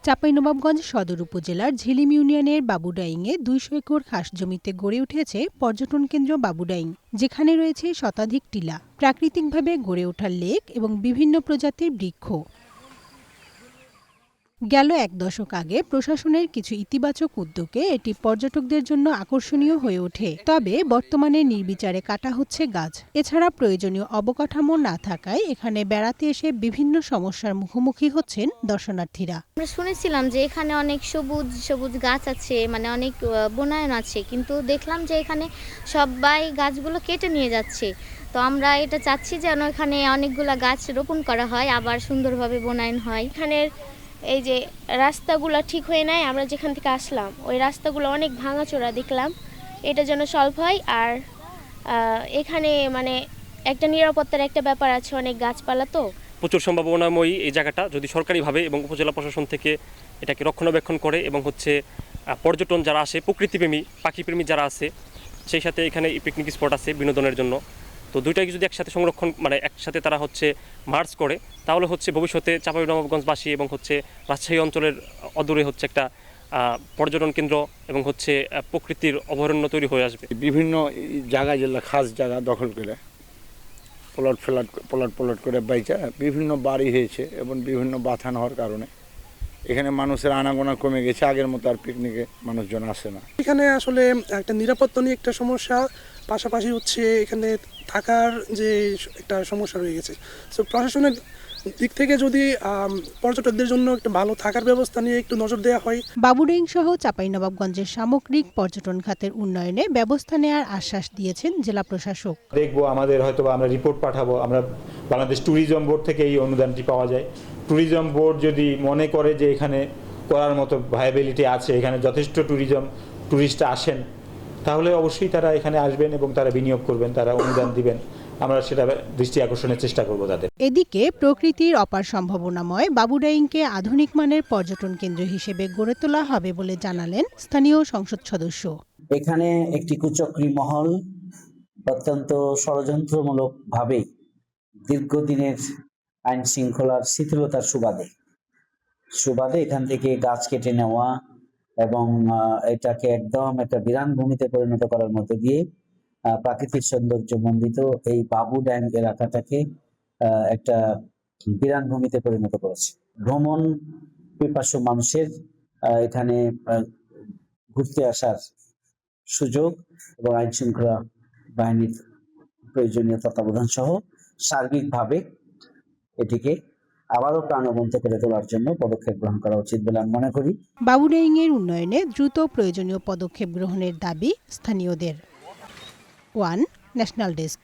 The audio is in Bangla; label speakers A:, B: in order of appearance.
A: চাঁপাইনবাবগঞ্জ সদর উপজেলার ঝিলিম ইউনিয়নের বাবুডাইংয়ে ২০০ একর খাস জমিতে গড়ে উঠেছে পর্যটন কেন্দ্র বাবুডাইং, যেখানে রয়েছে শতাধিক টিলা, প্রাকৃতিকভাবে গড়ে ওঠা লেক এবং বিভিন্ন প্রজাতির বৃক্ষ। গেল এক দশক আগে প্রশাসনের কিছু ইতিবাচক উদ্যোগে এটি পর্যটকদের জন্য আকর্ষণীয় হয়ে ওঠে। তবে বর্তমানে নির্বিচারে কাটা হচ্ছে গাছ। এছাড়া প্রয়োজনীয় অবকাঠামো না থাকায় এখানে বেড়াতে এসে বিভিন্ন সমস্যার মুখোমুখি হচ্ছেন দর্শনার্থীরা।
B: আমরা শুনেছিলাম যে এখানে অনেক সবুজ সবুজ গাছ আছে, মানে অনেক বনায়ন আছে, কিন্তু দেখলাম যে এখানে সবাই গাছগুলো কেটে নিয়ে যাচ্ছে। তো আমরা এটা চাচ্ছি যেন এখানে অনেকগুলা গাছ রোপণ করা হয়, আবার সুন্দরভাবে বনায়ন হয়।
C: এখানের এই যে রাস্তাগুলো ঠিক হয়ে নাই, আমরা যেখান থেকে আসলাম ওই রাস্তাগুলো অনেক ভাঙাচোরা দেখলাম, এটা যেন সলভ হয়। আর এখানে মানে একটা নিরাপত্তার একটা ব্যাপার আছে, অনেক গাছপালা তো
D: প্রচুর সম্ভাবনাময়ী এই জায়গাটা যদি সরকারিভাবে এবং উপজেলা প্রশাসন থেকে এটাকে রক্ষণাবেক্ষণ করে এবং পর্যটন যারা আসে, প্রকৃতিপ্রেমী পাখিপ্রেমী যারা আছে, সেই সাথে এখানে পিকনিক স্পট আছে বিনোদনের জন্য। তো দুইটাকে যদি একসাথে সংরক্ষণ একসাথে তারা মার্চ করে, তাহলে ভবিষ্যতে চাঁপাইনবাবগঞ্জবাসী এবং রাজশাহী অঞ্চলের অদূরে একটা পর্যটন কেন্দ্র এবং প্রকৃতির অভয়ারণ্য তৈরি হয়ে আসবে।
E: বিভিন্ন জায়গায় যেগুলো খাস জায়গা দখল করে প্লট করে বাইচা বিভিন্ন বাড়ি হয়েছে এবং বিভিন্ন বাথান হওয়ার কারণে এখানে মানুষের আনাগোনা কমে গেছে। আগের মতো আর পিকনিকে মানুষজন আসে না।
F: এখানে আসলে একটা নিরাপত্তা নিয়ে একটা সমস্যা, পাশাপাশি এখানে থাকার যে একটা সমস্যা রয়ে গেছে। সো প্রশাসনের দিক থেকে যদি পর্যটকদের জন্য একটা ভালো থাকার ব্যবস্থা নিয়ে একটু নজর দেওয়া হয়।
A: বাবুডাইং সহ চাঁপাইনবাবগঞ্জের সামগ্রিক পর্যটন খাতের উন্নয়নে ব্যবস্থা নেওয়ার আশ্বাস দিয়েছেন জেলা প্রশাসক।
G: দেখবো, আমাদের হয়তোবা আমরা রিপোর্ট পাঠাবো, আমরা বাংলাদেশ ট্যুরিজম বোর্ড থেকে এই অনুদানটি পাওয়া যায়। ট্যুরিজম বোর্ড যদি মনে করে যে এখানে করার মতো ভায়াবিলিটি আছে, এখানে যথেষ্ট ট্যুরিস্ট আসেন, তাহলে অবশ্যই তারা এখানে আসবেন এবং তারা বিনিয়োগ করবেন, তারা অনুদান দিবেন। আমরা সেটা দৃষ্টি আকর্ষণের চেষ্টা করব তাদের।
A: এদিকে প্রকৃতির অপার সম্ভাবনাময় বাবুডাইংকে আধুনিক মানের পর্যটন কেন্দ্র হিসেবে গড়ে তোলা হবে বলে জানালেন স্থানীয় সংসদ সদস্য।
H: এখানে একটি কুচক্রী মহল অত্যন্ত ষড়যন্ত্রমূলক ভাবে দীর্ঘদিনের আইন শৃঙ্খলার শিথিলতার সুবাদে এখান থেকে গাছ কেটে নেওয়া এবং এটাকে একদম একটা বিরান ভূমিতে পরিণত করার মধ্যে দিয়ে প্রাকৃতিক সৌন্দর্য মণ্ডিত এই বাবুডাইং এলাকাটাকে একটা বিরান ভূমিতে পরিণত করেছে। ভ্রমণ পিপাসু মানুষের এখানে ঘুরতে আসার সুযোগ এবং আইন শৃঙ্খলা বাহিনীর প্রয়োজনীয় তত্ত্বাবধান সহ সার্বিকভাবে এটিকে আবারও প্রাণবন্ত করে তোলার জন্য পদক্ষেপ গ্রহণ করা উচিত বলে আমি মনে করি।
A: বাবুডাইং এর উন্নয়নে দ্রুত প্রয়োজনীয় পদক্ষেপ গ্রহণের দাবি স্থানীয়দের। One national desk.